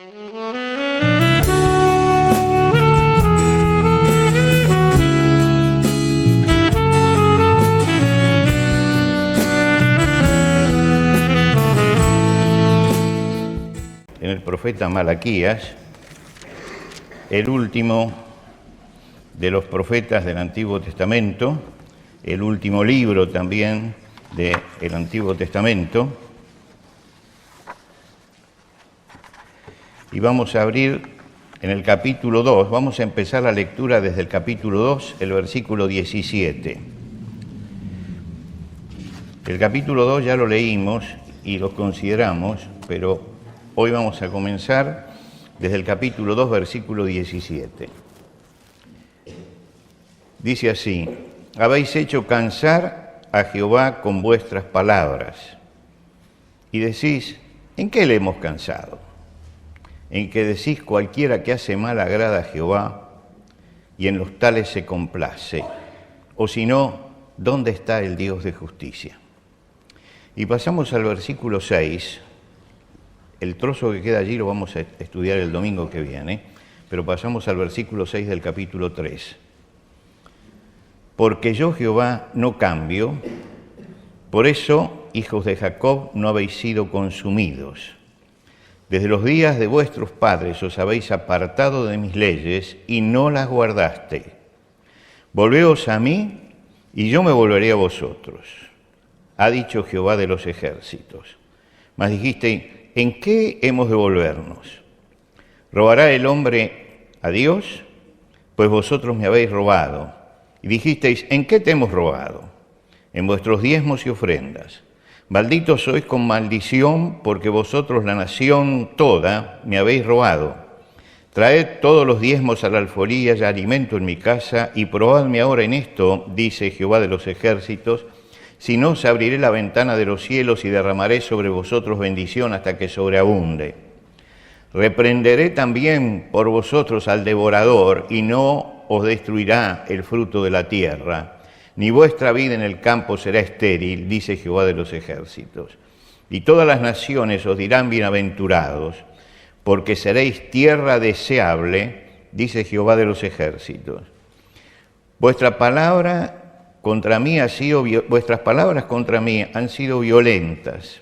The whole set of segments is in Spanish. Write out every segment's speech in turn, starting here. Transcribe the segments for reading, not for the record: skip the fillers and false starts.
En el profeta Malaquías, el último de los profetas del Antiguo Testamento, el último libro también del Antiguo Testamento, y vamos a abrir en el capítulo 2, vamos a empezar la lectura desde el capítulo 2, el versículo 17. El capítulo 2 ya lo leímos y lo consideramos, pero hoy vamos a comenzar desde el capítulo 2, versículo 17. Dice así: habéis hecho cansar a Jehová con vuestras palabras. Y decís, ¿en qué le hemos cansado? En que decís, cualquiera que hace mal agrada a Jehová, y en los tales se complace. O si no, ¿dónde está el Dios de justicia? Y pasamos al versículo 6. El trozo que queda allí lo vamos a estudiar el domingo que viene, pero pasamos al versículo 6 del capítulo 3. Porque yo, Jehová, no cambio, por eso, hijos de Jacob, no habéis sido consumidos. Desde los días de vuestros padres os habéis apartado de mis leyes y no las guardasteis. Volveos a mí y yo me volveré a vosotros, ha dicho Jehová de los ejércitos. Mas dijisteis, ¿en qué hemos de volvernos? ¿Robará el hombre a Dios? Pues vosotros me habéis robado. Y dijisteis, ¿en qué te hemos robado? En vuestros diezmos y ofrendas. Malditos sois con maldición, porque vosotros, la nación toda, me habéis robado. Traed todos los diezmos a la alfolía y alimento en mi casa, y probadme ahora en esto, dice Jehová de los ejércitos, si no os abriré la ventana de los cielos y derramaré sobre vosotros bendición hasta que sobreabunde. Reprenderé también por vosotros al devorador, y no os destruirá el fruto de la tierra, ni vuestra vida en el campo será estéril, dice Jehová de los ejércitos. Y todas las naciones os dirán bienaventurados, porque seréis tierra deseable, dice Jehová de los ejércitos. Vuestras palabras contra mí han sido violentas,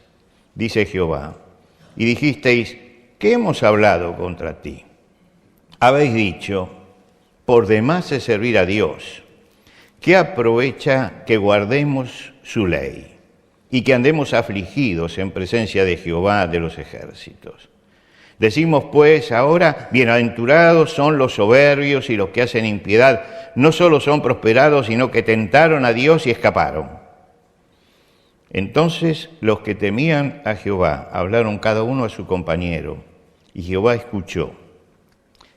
dice Jehová. Y dijisteis, ¿qué hemos hablado contra ti? Habéis dicho, por demás es servir a Dios. ¿Qué aprovecha que guardemos su ley y que andemos afligidos en presencia de Jehová de los ejércitos? Decimos pues ahora, bienaventurados son los soberbios y los que hacen impiedad. No solo son prosperados, sino que tentaron a Dios y escaparon. Entonces los que temían a Jehová hablaron cada uno a su compañero, y Jehová escuchó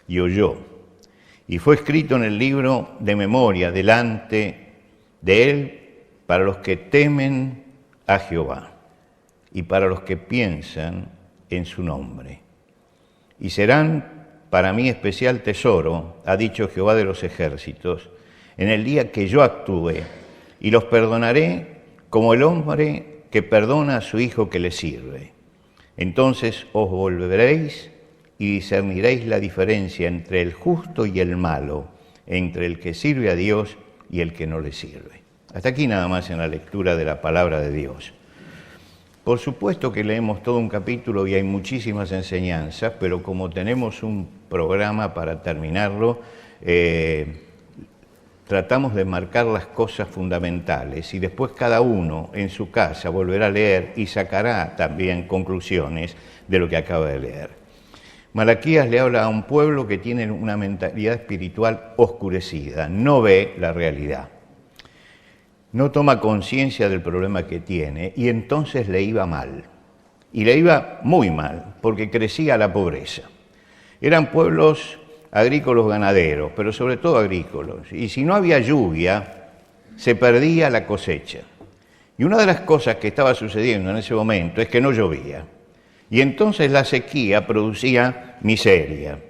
y oyó. Y fue escrito en el libro de memoria delante de él para los que temen a Jehová y para los que piensan en su nombre. Y serán para mí especial tesoro, ha dicho Jehová de los ejércitos, en el día que yo actúe, y los perdonaré como el hombre que perdona a su hijo que le sirve. Entonces os volveréis y discerniréis la diferencia entre el justo y el malo, entre el que sirve a Dios y el que no le sirve. Hasta aquí nada más en la lectura de la palabra de Dios. Por supuesto que leemos todo un capítulo y hay muchísimas enseñanzas, pero como tenemos un programa para terminarlo, tratamos de marcar las cosas fundamentales y después cada uno en su casa volverá a leer y sacará también conclusiones de lo que acaba de leer. Malaquías le habla a un pueblo que tiene una mentalidad espiritual oscurecida, no ve la realidad, no toma conciencia del problema que tiene y entonces le iba mal. Y le iba muy mal, porque crecía la pobreza. Eran pueblos agrícolas ganaderos, pero sobre todo agrícolas. Y si no había lluvia, se perdía la cosecha. Y una de las cosas que estaba sucediendo en ese momento es que no llovía. Y entonces la sequía producía miseria.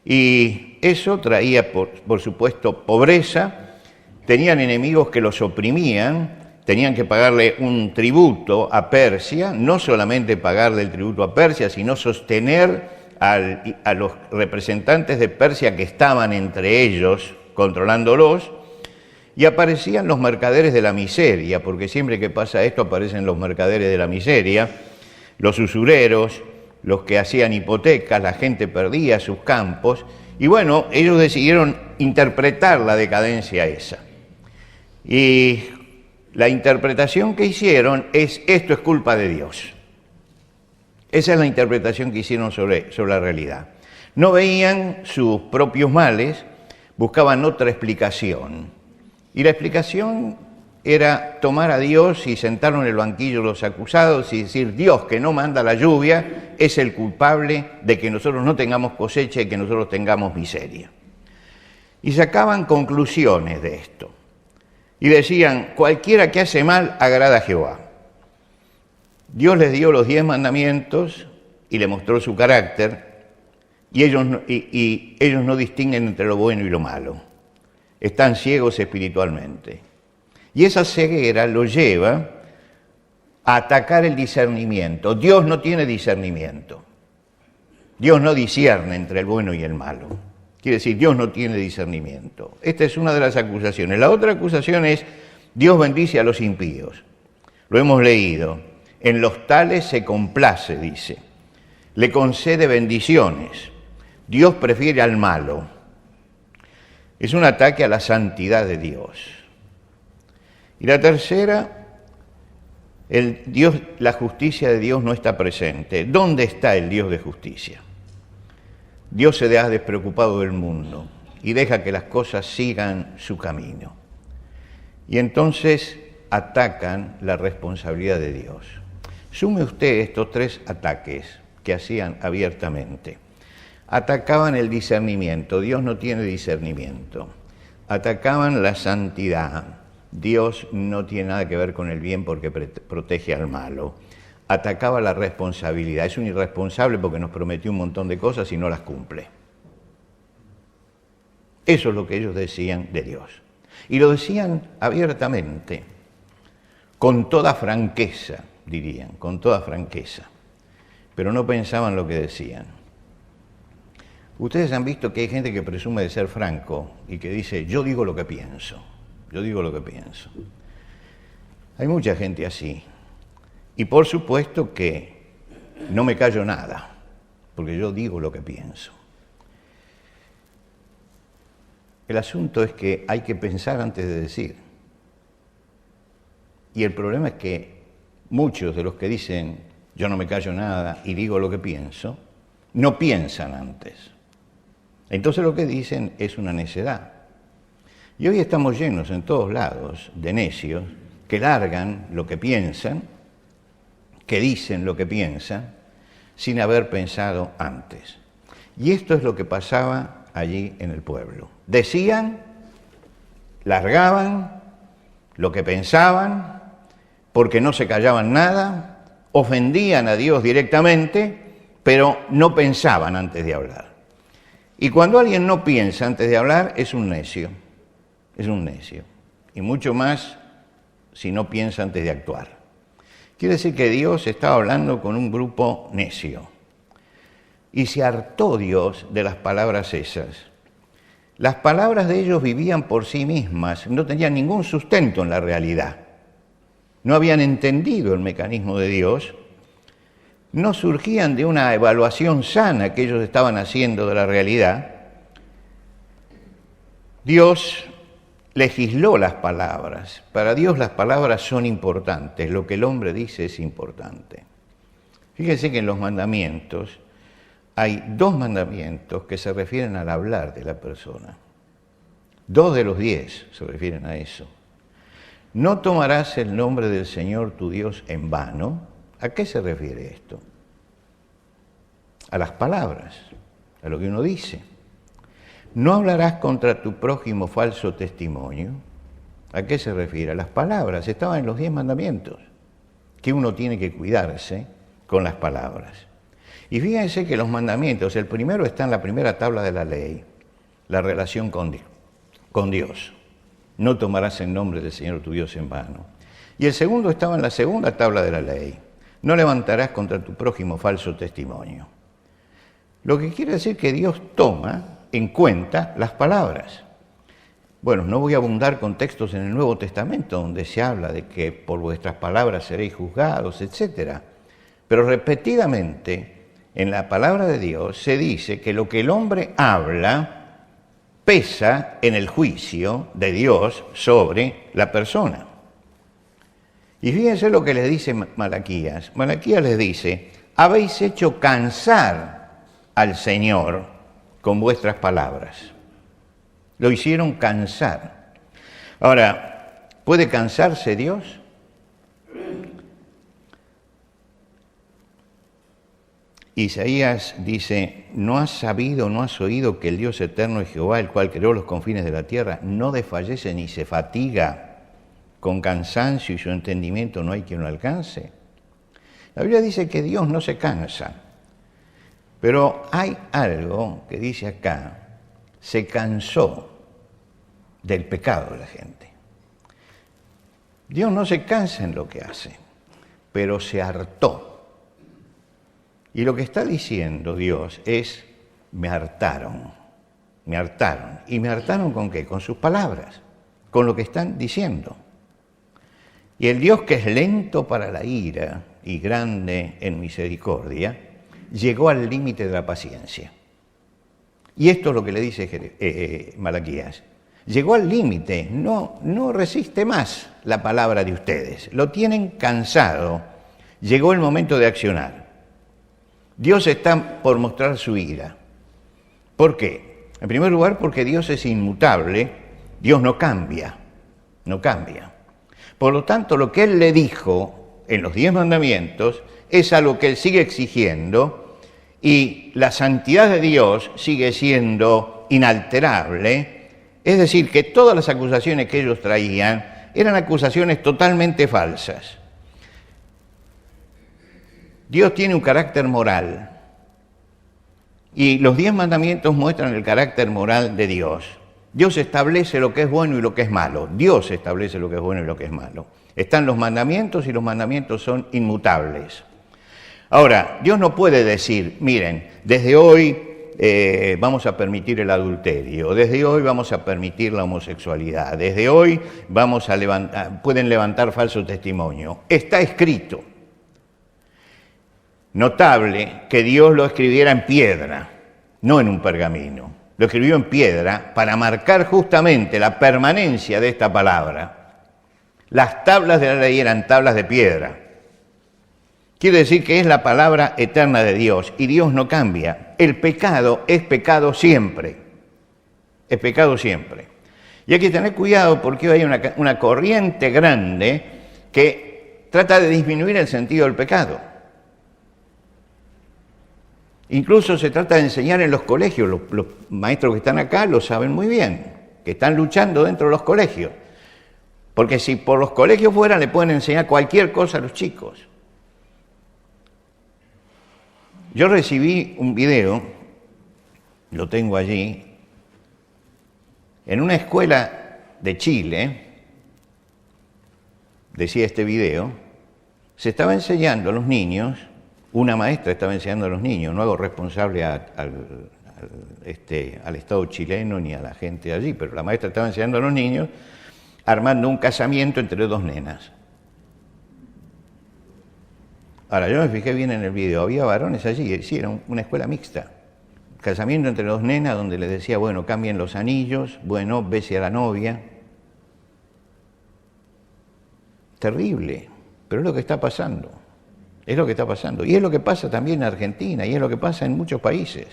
Y eso traía, por supuesto, pobreza. Tenían enemigos que los oprimían, tenían que pagarle un tributo a Persia, no solamente pagarle el tributo a Persia, sino sostener a los representantes de Persia que estaban entre ellos, controlándolos, y aparecían los mercaderes de la miseria, porque siempre que pasa esto aparecen los mercaderes de la miseria, los usureros, los que hacían hipotecas, la gente perdía sus campos, y bueno, ellos decidieron interpretar la decadencia esa. Y la interpretación que hicieron es: esto es culpa de Dios. Esa es la interpretación que hicieron sobre la realidad. No veían sus propios males, buscaban otra explicación. Y la explicación era tomar a Dios y sentarlo en el banquillo de los acusados y decir: Dios, que no manda la lluvia, es el culpable de que nosotros no tengamos cosecha y que nosotros tengamos miseria. Y sacaban conclusiones de esto. Y decían: cualquiera que hace mal agrada a Jehová. Dios les dio los 10 mandamientos y le mostró su carácter, y ellos no distinguen entre lo bueno y lo malo. Están ciegos espiritualmente. Y esa ceguera lo lleva a atacar el discernimiento. Dios no tiene discernimiento. Dios no discierne entre el bueno y el malo. Quiere decir, Dios no tiene discernimiento. Esta es una de las acusaciones. La otra acusación es: Dios bendice a los impíos. Lo hemos leído. En los tales se complace, dice. Le concede bendiciones. Dios prefiere al malo. Es un ataque a la santidad de Dios. Y la tercera, la justicia de Dios no está presente. ¿Dónde está el Dios de justicia? Dios se ha despreocupado del mundo y deja que las cosas sigan su camino. Y entonces atacan la responsabilidad de Dios. Sume usted estos 3 ataques que hacían abiertamente. Atacaban el discernimiento. Dios no tiene discernimiento. Atacaban la santidad. Dios no tiene nada que ver con el bien porque protege al malo. Atacaba la responsabilidad. Es un irresponsable porque nos prometió un montón de cosas y no las cumple. Eso es lo que ellos decían de Dios. Y lo decían abiertamente, con toda franqueza, dirían, con toda franqueza. Pero no pensaban lo que decían. Ustedes han visto que hay gente que presume de ser franco y que dice: yo digo lo que pienso, yo digo lo que pienso. Hay mucha gente así. Y por supuesto que no me callo nada, porque yo digo lo que pienso. El asunto es que hay que pensar antes de decir. Y el problema es que muchos de los que dicen: yo no me callo nada y digo lo que pienso, no piensan antes. Entonces lo que dicen es una necedad. Y hoy estamos llenos en todos lados de necios que largan lo que piensan, que dicen lo que piensan, sin haber pensado antes. Y esto es lo que pasaba allí en el pueblo. Decían, largaban lo que pensaban, porque no se callaban nada, ofendían a Dios directamente, pero no pensaban antes de hablar. Y cuando alguien no piensa antes de hablar, es un necio. Es un necio. Y mucho más si no piensa antes de actuar. Quiere decir que Dios estaba hablando con un grupo necio. Y se hartó Dios de las palabras esas. Las palabras de ellos vivían por sí mismas, no tenían ningún sustento en la realidad. No habían entendido el mecanismo de Dios, no surgían de una evaluación sana que ellos estaban haciendo de la realidad. Dios legisló las palabras. Para Dios las palabras son importantes, lo que el hombre dice es importante. Fíjense que en los mandamientos hay 2 mandamientos que se refieren al hablar de la persona. 2 de los 10 se refieren a eso. No tomarás el nombre del Señor tu Dios en vano. ¿A qué se refiere esto? A las palabras, a lo que uno dice. No hablarás contra tu prójimo falso testimonio. ¿A qué se refiere? A las palabras. Estaban en los 10 mandamientos, que uno tiene que cuidarse con las palabras. Y fíjense que los mandamientos, el primero está en la primera tabla de la ley, la relación con Dios. No tomarás el nombre del Señor tu Dios en vano. Y el segundo estaba en la segunda tabla de la ley. No levantarás contra tu prójimo falso testimonio. Lo que quiere decir que Dios toma en cuenta las palabras. Bueno, no voy a abundar con textos en el Nuevo Testamento donde se habla de que por vuestras palabras seréis juzgados, etc. Pero repetidamente en la palabra de Dios se dice que lo que el hombre habla pesa en el juicio de Dios sobre la persona. Y fíjense lo que les dice Malaquías. Malaquías les dice, habéis hecho cansar al Señor con vuestras palabras. Lo hicieron cansar. Ahora, ¿puede cansarse Dios? Isaías dice, ¿no has sabido, no has oído que el Dios eterno es Jehová, el cual creó los confines de la tierra, no desfallece ni se fatiga con cansancio y su entendimiento no hay quien lo alcance? La Biblia dice que Dios no se cansa, pero hay algo que dice acá, se cansó del pecado de la gente. Dios no se cansa en lo que hace, pero se hartó. Y lo que está diciendo Dios es, me hartaron. ¿Y me hartaron con qué? Con sus palabras, con lo que están diciendo. Y el Dios que es lento para la ira y grande en misericordia, llegó al límite de la paciencia. Y esto es lo que le dice Malaquías. Llegó al límite, no resiste más la palabra de ustedes, lo tienen cansado, llegó el momento de accionar. Dios está por mostrar su ira. ¿Por qué? En primer lugar, porque Dios es inmutable, Dios no cambia. Por lo tanto, lo que Él le dijo en los 10 mandamientos es algo que Él sigue exigiendo y la santidad de Dios sigue siendo inalterable. Es decir, que todas las acusaciones que ellos traían eran acusaciones totalmente falsas. Dios tiene un carácter moral y los 10 mandamientos muestran el carácter moral de Dios. Dios establece lo que es bueno y lo que es malo. Dios establece lo que es bueno y lo que es malo. Están los mandamientos y los mandamientos son inmutables. Ahora, Dios no puede decir, miren, desde hoy vamos a permitir el adulterio, desde hoy vamos a permitir la homosexualidad, desde hoy pueden levantar falso testimonio. Está escrito. Notable que Dios lo escribiera en piedra, no en un pergamino. Lo escribió en piedra para marcar justamente la permanencia de esta palabra. Las tablas de la ley eran tablas de piedra. Quiere decir que es la palabra eterna de Dios y Dios no cambia. El pecado es pecado siempre. Es pecado siempre. Y hay que tener cuidado porque hoy hay una corriente grande que trata de disminuir el sentido del pecado. Incluso se trata de enseñar en los colegios. Los maestros que están acá lo saben muy bien, que están luchando dentro de los colegios. Porque si por los colegios fuera le pueden enseñar cualquier cosa a los chicos. Yo recibí un video, lo tengo allí, en una escuela de Chile, decía este video, se estaba enseñando a los niños, una maestra estaba enseñando a los niños, no hago responsable al Estado chileno ni a la gente de allí, pero la maestra estaba enseñando a los niños armando un casamiento entre 2 nenas. Ahora, yo me fijé bien en el video, había varones allí, sí, era una escuela mixta. Casamiento entre 2 nenas donde les decía, bueno, cambien los anillos, bueno, bese a la novia. Terrible, pero es lo que está pasando. Es lo que está pasando. Y es lo que pasa también en Argentina, y es lo que pasa en muchos países.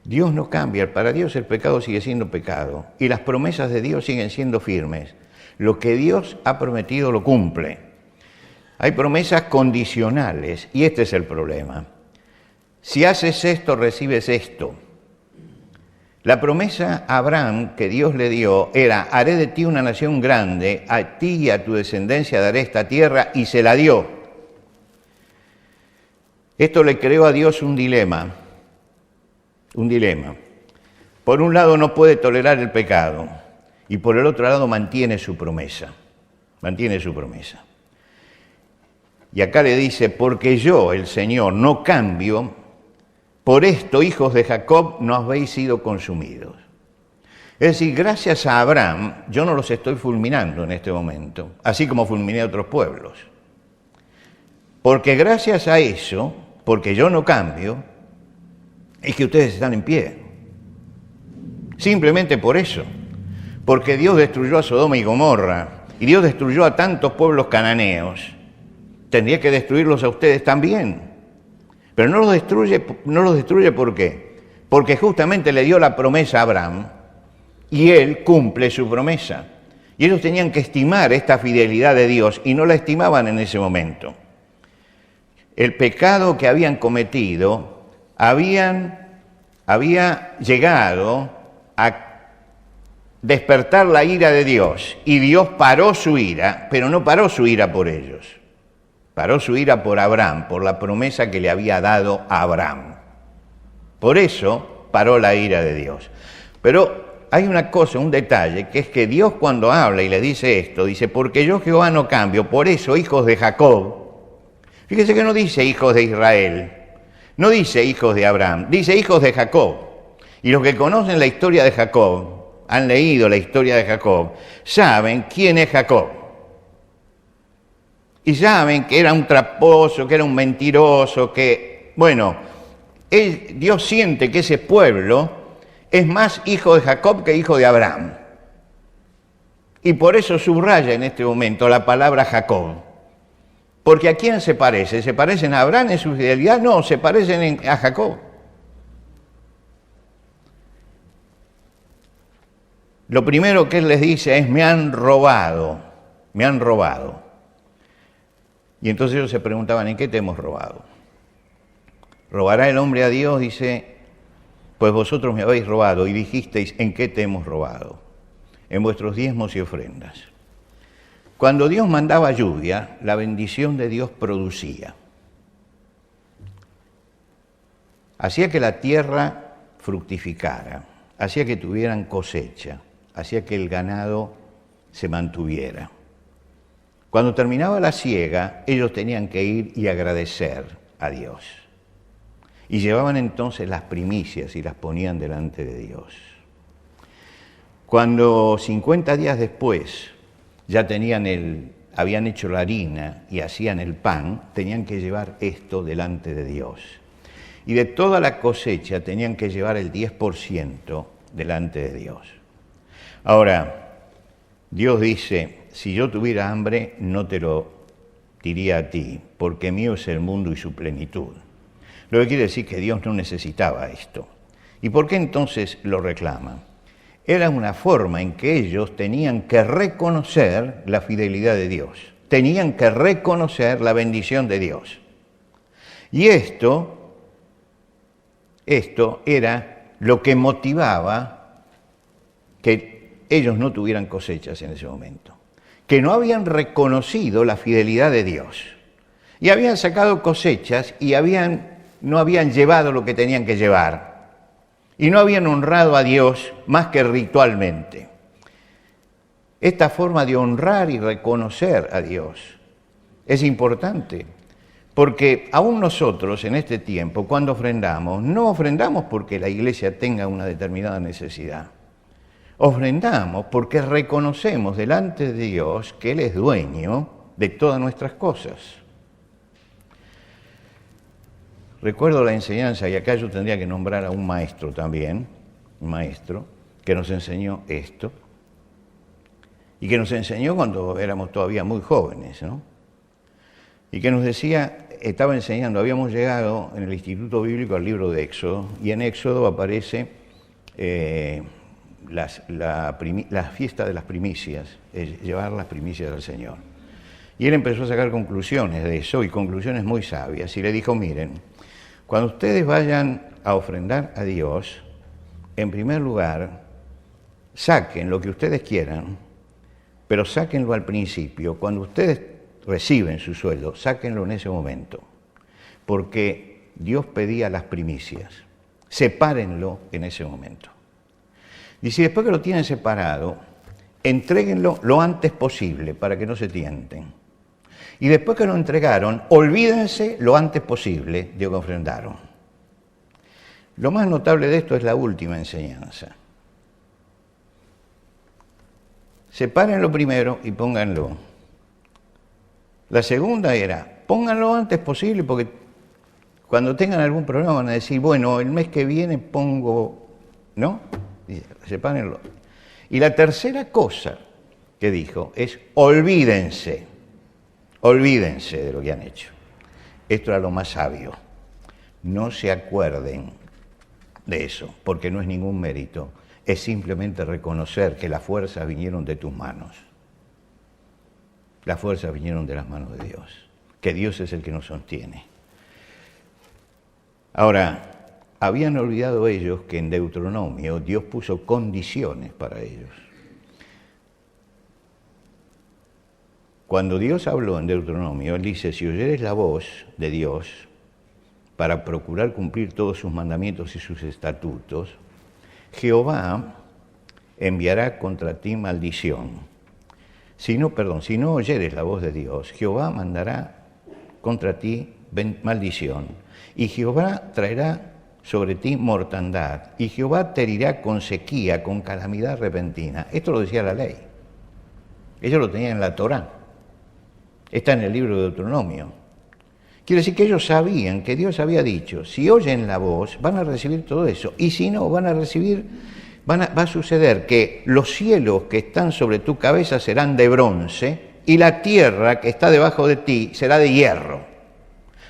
Dios no cambia, para Dios el pecado sigue siendo pecado, y las promesas de Dios siguen siendo firmes. Lo que Dios ha prometido lo cumple. Hay promesas condicionales, y este es el problema. Si haces esto, recibes esto. La promesa a Abraham que Dios le dio era, haré de ti una nación grande, a ti y a tu descendencia daré esta tierra, y se la dio. Esto le creó a Dios un dilema. Por un lado no puede tolerar el pecado, y por el otro lado mantiene su promesa. Y acá le dice, porque yo, el Señor, no cambio, por esto, hijos de Jacob, no habéis sido consumidos. Es decir, gracias a Abraham, yo no los estoy fulminando en este momento, así como fulminé a otros pueblos. Porque gracias a eso, porque yo no cambio, es que ustedes están en pie. Simplemente por eso. Porque Dios destruyó a Sodoma y Gomorra, y Dios destruyó a tantos pueblos cananeos, tendría que destruirlos a ustedes también. Pero no los destruye ¿por qué? Porque justamente le dio la promesa a Abraham, y él cumple su promesa. Y ellos tenían que estimar esta fidelidad de Dios, y no la estimaban en ese momento. El pecado que habían cometido había llegado a despertar la ira de Dios, y Dios paró su ira, pero no paró su ira por ellos. Paró su ira por Abraham, por la promesa que le había dado a Abraham. Por eso paró la ira de Dios. Pero hay una cosa, un detalle, que es que Dios cuando habla y le dice esto, dice, porque yo Jehová no cambio, por eso hijos de Jacob. Fíjese que no dice hijos de Israel, no dice hijos de Abraham, dice hijos de Jacob. Y los que conocen la historia de Jacob, han leído la historia de Jacob, saben quién es Jacob. Y saben que era un tramposo, que era un mentiroso, que, bueno, Dios siente que ese pueblo es más hijo de Jacob que hijo de Abraham. Y por eso subraya en este momento la palabra Jacob. Porque ¿a quién se parece? ¿Se parecen a Abraham en su fidelidad? No, se parecen a Jacob. Lo primero que él les dice es, me han robado, me han robado. Y entonces ellos se preguntaban, ¿en qué te hemos robado? ¿Robará el hombre a Dios? Dice, pues vosotros me habéis robado y dijisteis, ¿en qué te hemos robado? En vuestros diezmos y ofrendas. Cuando Dios mandaba lluvia, la bendición de Dios producía. Hacía que la tierra fructificara, hacía que tuvieran cosecha, hacía que el ganado se mantuviera. Cuando terminaba la siega, ellos tenían que ir y agradecer a Dios. Y llevaban entonces las primicias y las ponían delante de Dios. Cuando 50 días después ya habían hecho la harina y hacían el pan, tenían que llevar esto delante de Dios. Y de toda la cosecha tenían que llevar el 10% delante de Dios. Ahora, Dios dice, si yo tuviera hambre, no te lo diría a ti, porque mío es el mundo y su plenitud. Lo que quiere decir que Dios no necesitaba esto. ¿Y por qué entonces lo reclaman? Era una forma en que ellos tenían que reconocer la fidelidad de Dios, tenían que reconocer la bendición de Dios. Y esto era lo que motivaba que ellos no tuvieran cosechas en ese momento, que no habían reconocido la fidelidad de Dios, y habían sacado cosechas y no habían llevado lo que tenían que llevar. Y no habían honrado a Dios más que ritualmente. Esta forma de honrar y reconocer a Dios es importante, porque aún nosotros en este tiempo, cuando ofrendamos, no ofrendamos porque la iglesia tenga una determinada necesidad. Ofrendamos porque reconocemos delante de Dios que Él es dueño de todas nuestras cosas. Recuerdo la enseñanza, y acá yo tendría que nombrar a un maestro también, un maestro, que nos enseñó esto, y que nos enseñó cuando éramos todavía muy jóvenes, ¿no? Y que nos decía, estaba enseñando, habíamos llegado en el Instituto Bíblico al libro de Éxodo, y en Éxodo aparece la fiesta de las primicias, llevar las primicias al Señor. Y él empezó a sacar conclusiones de eso, y conclusiones muy sabias, y le dijo, miren, cuando ustedes vayan a ofrendar a Dios, en primer lugar, saquen lo que ustedes quieran, pero sáquenlo al principio. Cuando ustedes reciben su sueldo, sáquenlo en ese momento, porque Dios pedía las primicias. Sepárenlo en ese momento. Dice, después que lo tienen separado, entréguenlo lo antes posible para que no se tienten. Y después que lo entregaron, olvídense lo antes posible de lo que ofrendaron. Lo más notable de esto es la última enseñanza. Sepárenlo primero y pónganlo. La segunda era, pónganlo antes posible porque cuando tengan algún problema van a decir, bueno, el mes que viene pongo, ¿no? Sepárenlo. Y la tercera cosa que dijo es, olvídense de lo que han hecho. Esto era lo más sabio. No se acuerden de eso, porque no es ningún mérito. Es simplemente reconocer que las fuerzas vinieron de tus manos. Las fuerzas vinieron de las manos de Dios, que Dios es el que nos sostiene. Ahora, habían olvidado ellos que en Deuteronomio Dios puso condiciones para ellos. Cuando Dios habló en Deuteronomio, Él dice, si oyeres la voz de Dios para procurar cumplir todos sus mandamientos y sus estatutos, Jehová enviará contra ti maldición. Si no oyeres la voz de Dios, Jehová mandará contra ti maldición, y Jehová traerá sobre ti mortandad, y Jehová te herirá con sequía, con calamidad repentina. Esto lo decía la ley. Ellos lo tenían en la Torá. Está en el libro de Deuteronomio. Quiere decir que ellos sabían que Dios había dicho, si oyen la voz, van a recibir todo eso, y si no, va a suceder que los cielos que están sobre tu cabeza serán de bronce, y la tierra que está debajo de ti será de hierro.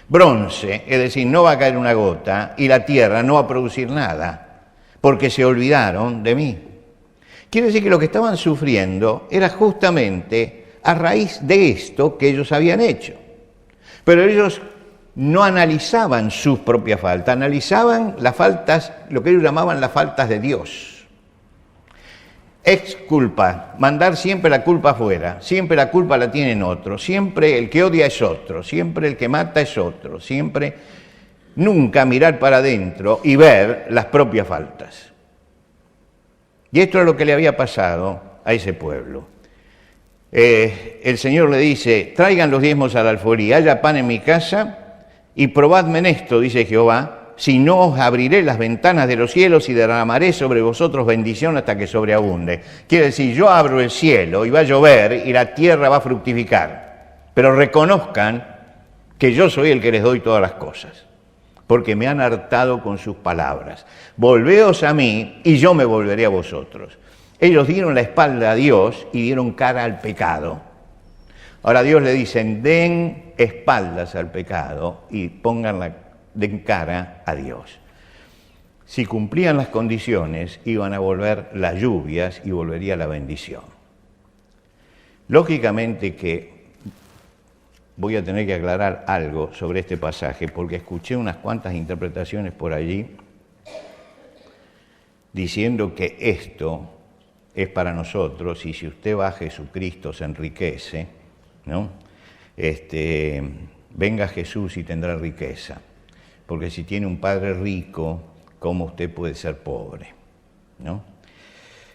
Bronce, es decir, no va a caer una gota, y la tierra no va a producir nada, porque se olvidaron de mí. Quiere decir que lo que estaban sufriendo era justamente a raíz de esto que ellos habían hecho. Pero ellos no analizaban sus propias faltas, analizaban las faltas, lo que ellos llamaban las faltas de Dios. Exculpa, mandar siempre la culpa afuera, siempre la culpa la tienen otros, siempre el que odia es otro, siempre el que mata es otro, siempre, nunca mirar para adentro y ver las propias faltas. Y esto es lo que le había pasado a ese pueblo. El Señor le dice, traigan los diezmos al alfolí, haya pan en mi casa, y probadme en esto, dice Jehová, si no os abriré las ventanas de los cielos y derramaré sobre vosotros bendición hasta que sobreabunde. Quiere decir, yo abro el cielo y va a llover y la tierra va a fructificar, pero reconozcan que yo soy el que les doy todas las cosas, porque me han hartado con sus palabras. Volveos a mí y yo me volveré a vosotros. Ellos dieron la espalda a Dios y dieron cara al pecado. Ahora Dios le dice, den espaldas al pecado y den cara a Dios. Si cumplían las condiciones, iban a volver las lluvias y volvería la bendición. Lógicamente que voy a tener que aclarar algo sobre este pasaje, porque escuché unas cuantas interpretaciones por allí diciendo que esto es para nosotros, y si usted va a Jesucristo se enriquece, ¿no? Venga Jesús y tendrá riqueza, porque si tiene un padre rico, ¿cómo usted puede ser pobre? ¿No?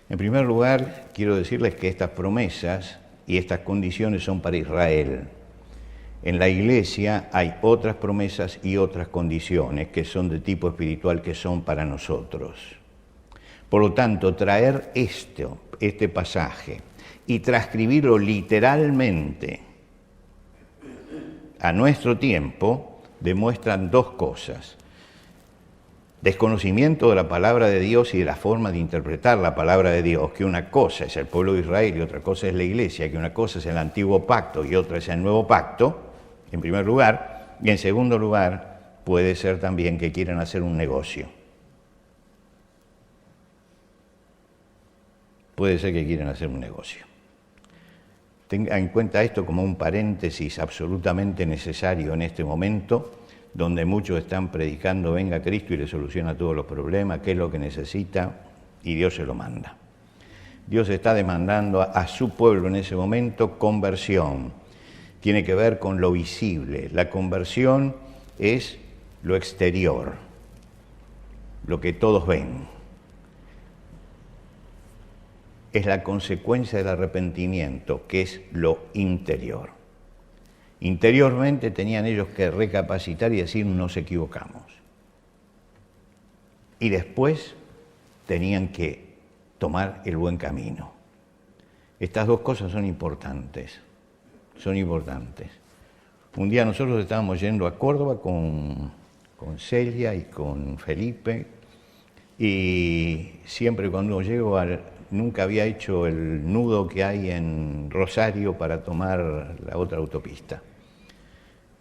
En primer lugar, quiero decirles que estas promesas y estas condiciones son para Israel. En la iglesia hay otras promesas y otras condiciones que son de tipo espiritual, que son para nosotros. Por lo tanto, traer este pasaje y transcribirlo literalmente a nuestro tiempo demuestran dos cosas: desconocimiento de la palabra de Dios y de la forma de interpretar la palabra de Dios, que una cosa es el pueblo de Israel y otra cosa es la iglesia, que una cosa es el antiguo pacto y otra es el nuevo pacto, en primer lugar, y en segundo lugar, puede ser también que quieran hacer un negocio. Puede ser que quieran hacer un negocio. Tenga en cuenta esto como un paréntesis absolutamente necesario en este momento, donde muchos están predicando, venga Cristo y le soluciona todos los problemas, qué es lo que necesita, y Dios se lo manda. Dios está demandando a su pueblo en ese momento conversión. Tiene que ver con lo visible. La conversión es lo exterior, lo que todos ven. Es la consecuencia del arrepentimiento, que es lo interior. Interiormente tenían ellos que recapacitar y decir, nos equivocamos. y después tenían que tomar el buen camino. Estas dos cosas son importantes, son importantes. Un día nosotros estábamos yendo a Córdoba con Celia y con Felipe, y siempre cuando llego nunca había hecho el nudo que hay en Rosario para tomar la otra autopista.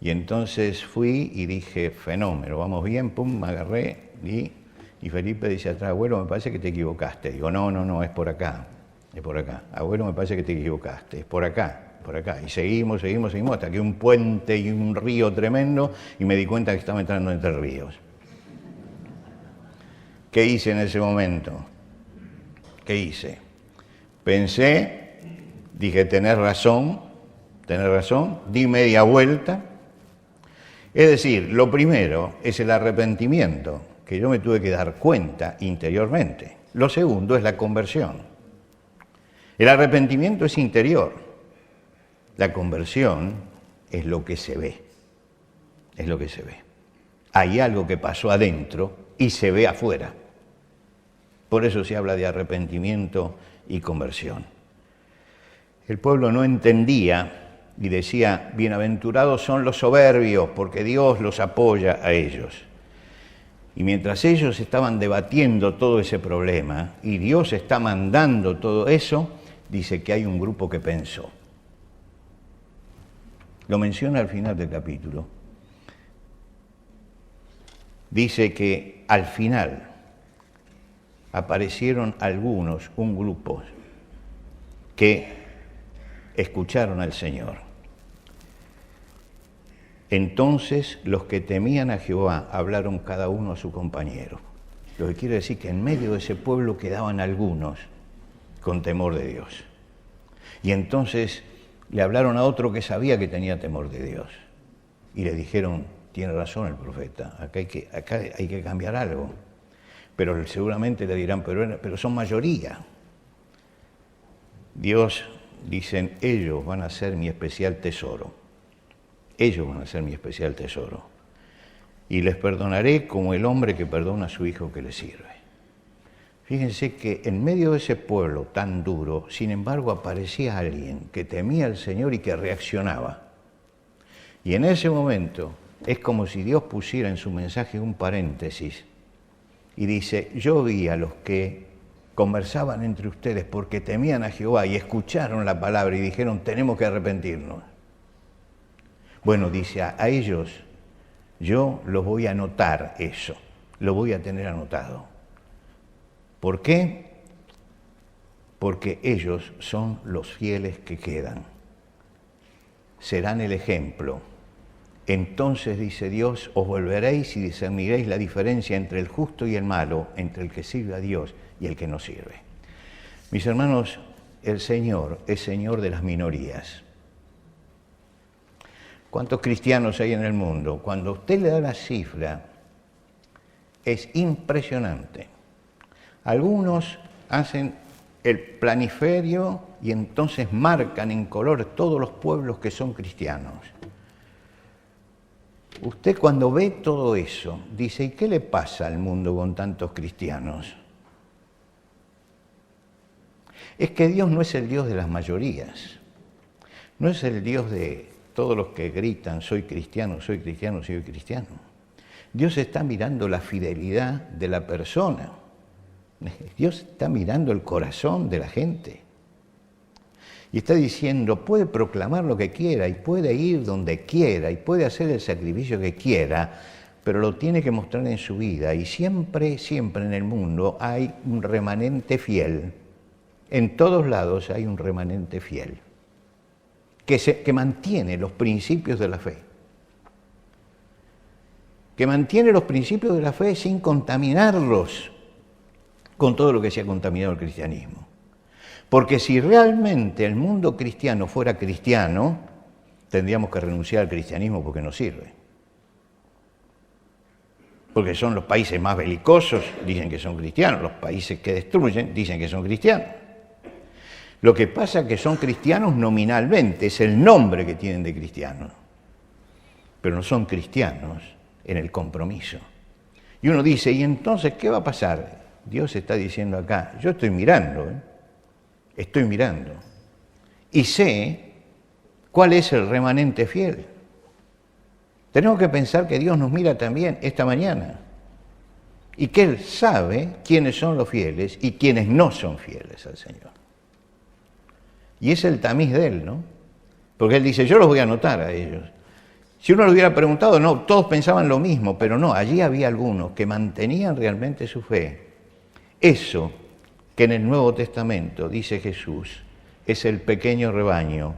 Y entonces fui y dije, fenómeno, vamos bien, pum, me agarré y Felipe dice atrás, abuelo, me parece que te equivocaste. Digo, no, es por acá, es por acá. Abuelo, me parece que te equivocaste, es por acá. Y seguimos, hasta que un puente y un río tremendo, y me di cuenta que estaba entrando entre ríos. ¿Qué hice en ese momento? ¿Qué hice? Pensé, dije, tenés razón, di media vuelta. Es decir, lo primero es el arrepentimiento, que yo me tuve que dar cuenta interiormente. Lo segundo es la conversión. El arrepentimiento es interior. La conversión es lo que se ve. Es lo que se ve. Hay algo que pasó adentro y se ve afuera. Por eso se habla de arrepentimiento y conversión. El pueblo no entendía y decía, bienaventurados son los soberbios, porque Dios los apoya a ellos. Y mientras ellos estaban debatiendo todo ese problema y Dios está mandando todo eso, dice que hay un grupo que pensó. Lo menciona al final del capítulo. Dice que al final aparecieron algunos, un grupo, que escucharon al Señor. Entonces los que temían a Jehová hablaron cada uno a su compañero. Lo que quiere decir que en medio de ese pueblo quedaban algunos con temor de Dios. Y entonces le hablaron a otro que sabía que tenía temor de Dios. Y le dijeron, tiene razón el profeta, acá hay que cambiar algo. Pero seguramente le dirán, pero son mayoría. Dios, dicen, ellos van a ser mi especial tesoro. Ellos van a ser mi especial tesoro. Y les perdonaré como el hombre que perdona a su hijo que le sirve. Fíjense que en medio de ese pueblo tan duro, sin embargo, aparecía alguien que temía al Señor y que reaccionaba. Y en ese momento es como si Dios pusiera en su mensaje un paréntesis y dice, yo vi a los que conversaban entre ustedes porque temían a Jehová y escucharon la palabra y dijeron, tenemos que arrepentirnos. Bueno, dice, a ellos yo los voy a anotar eso, lo voy a tener anotado. ¿Por qué? Porque ellos son los fieles que quedan. Serán el ejemplo. Entonces, dice Dios, os volveréis y discerniréis la diferencia entre el justo y el malo, entre el que sirve a Dios y el que no sirve. Mis hermanos, el Señor es Señor de las minorías. ¿Cuántos cristianos hay en el mundo? Cuando usted le da la cifra, es impresionante. Algunos hacen el planiferio y entonces marcan en color todos los pueblos que son cristianos. Usted cuando ve todo eso, dice, ¿y qué le pasa al mundo con tantos cristianos? Es que Dios no es el Dios de las mayorías, no es el Dios de todos los que gritan, soy cristiano, soy cristiano, soy cristiano. Dios está mirando la fidelidad de la persona. Dios está mirando el corazón de la gente. Y está diciendo, puede proclamar lo que quiera y puede ir donde quiera y puede hacer el sacrificio que quiera, pero lo tiene que mostrar en su vida. Y siempre, siempre en el mundo hay un remanente fiel. En todos lados hay un remanente fiel que mantiene los principios de la fe. Que mantiene los principios de la fe sin contaminarlos con todo lo que se ha contaminado el cristianismo. Porque si realmente el mundo cristiano fuera cristiano, tendríamos que renunciar al cristianismo porque no sirve. Porque son los países más belicosos, dicen que son cristianos, los países que destruyen, dicen que son cristianos. Lo que pasa es que son cristianos nominalmente, es el nombre que tienen de cristianos, pero no son cristianos en el compromiso. Y uno dice, ¿y entonces qué va a pasar? Dios está diciendo acá, yo estoy mirando, estoy mirando. Y sé cuál es el remanente fiel. Tenemos que pensar que Dios nos mira también esta mañana. Y que Él sabe quiénes son los fieles y quiénes no son fieles al Señor. Y es el tamiz de Él, ¿no? Porque Él dice, yo los voy a anotar a ellos. Si uno le hubiera preguntado, no, todos pensaban lo mismo, pero no, allí había algunos que mantenían realmente su fe. Eso que en el Nuevo Testamento dice Jesús, es el pequeño rebaño.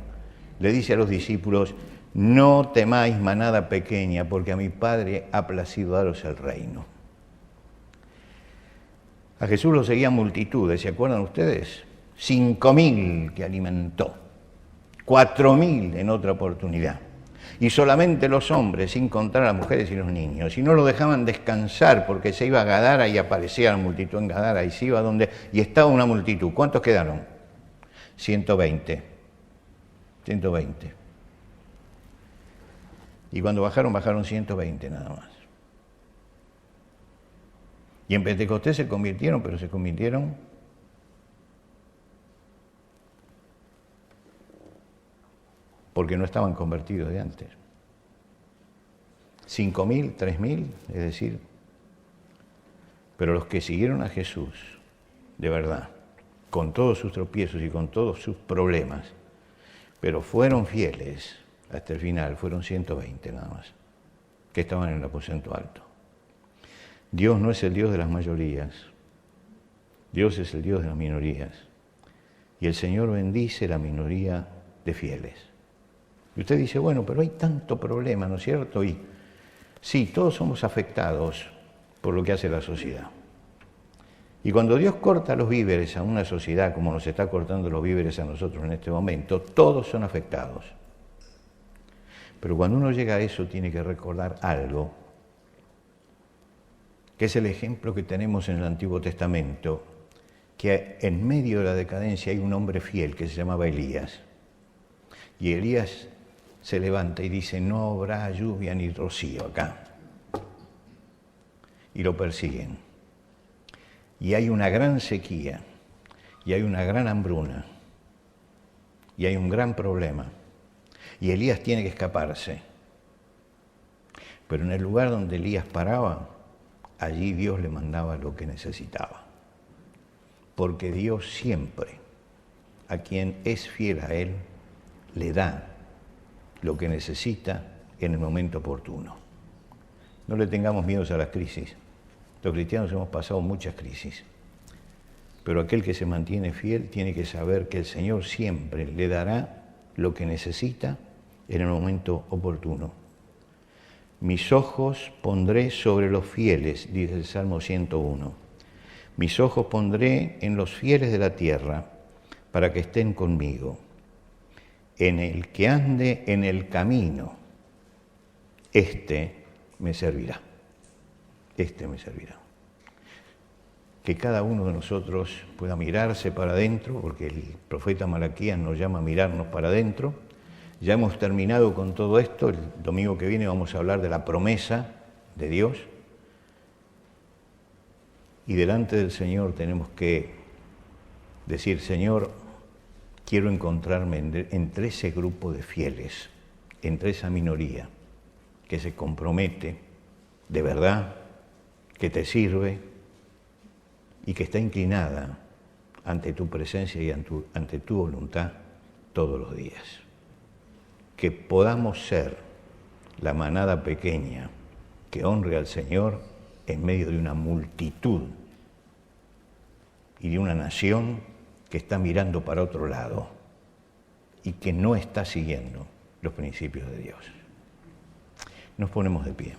Le dice a los discípulos, no temáis manada pequeña, porque a mi Padre ha placido daros el reino. A Jesús lo seguían multitudes, ¿se acuerdan ustedes? 5.000 que alimentó, 4.000 en otra oportunidad. Y solamente los hombres, sin contar a las mujeres y los niños. Y no lo dejaban descansar porque se iba a Gadara y aparecía la multitud en Gadara y se iba donde y estaba una multitud. ¿Cuántos quedaron? 120. 120. Y cuando bajaron 120 nada más. Y en Pentecostés se convirtieron, pero se convirtieron porque no estaban convertidos de antes. 5.000, 3.000, es decir, pero los que siguieron a Jesús, de verdad, con todos sus tropiezos y con todos sus problemas, pero fueron fieles hasta el final, fueron 120 nada más, que estaban en el aposento alto. Dios no es el Dios de las mayorías, Dios es el Dios de las minorías, y el Señor bendice la minoría de fieles. Y usted dice, bueno, pero hay tanto problema, ¿no es cierto? Y sí, todos somos afectados por lo que hace la sociedad. Y cuando Dios corta los víveres a una sociedad, como nos está cortando los víveres a nosotros en este momento, todos son afectados. Pero cuando uno llega a eso, tiene que recordar algo, que es el ejemplo que tenemos en el Antiguo Testamento, que en medio de la decadencia hay un hombre fiel que se llamaba Elías. Y Elías se levanta y dice, no habrá lluvia ni rocío acá. Y lo persiguen. Y hay una gran sequía, y hay una gran hambruna, y hay un gran problema. Y Elías tiene que escaparse. Pero en el lugar donde Elías paraba, allí Dios le mandaba lo que necesitaba. Porque Dios siempre, a quien es fiel a Él, le da lo que necesita en el momento oportuno. No le tengamos miedo a las crisis. Los cristianos hemos pasado muchas crisis. Pero aquel que se mantiene fiel tiene que saber que el Señor siempre le dará lo que necesita en el momento oportuno. Mis ojos pondré sobre los fieles, dice el Salmo 101. Mis ojos pondré en los fieles de la tierra para que estén conmigo. En el que ande en el camino, este me servirá. Este me servirá. Que cada uno de nosotros pueda mirarse para adentro, porque el profeta Malaquías nos llama a mirarnos para adentro. Ya hemos terminado con todo esto. El domingo que viene vamos a hablar de la promesa de Dios. Y delante del Señor tenemos que decir, Señor, quiero encontrarme entre ese grupo de fieles, entre esa minoría que se compromete de verdad, que te sirve y que está inclinada ante tu presencia y ante tu voluntad todos los días. Que podamos ser la manada pequeña que honre al Señor en medio de una multitud y de una nación que está mirando para otro lado y que no está siguiendo los principios de Dios. Nos ponemos de pie.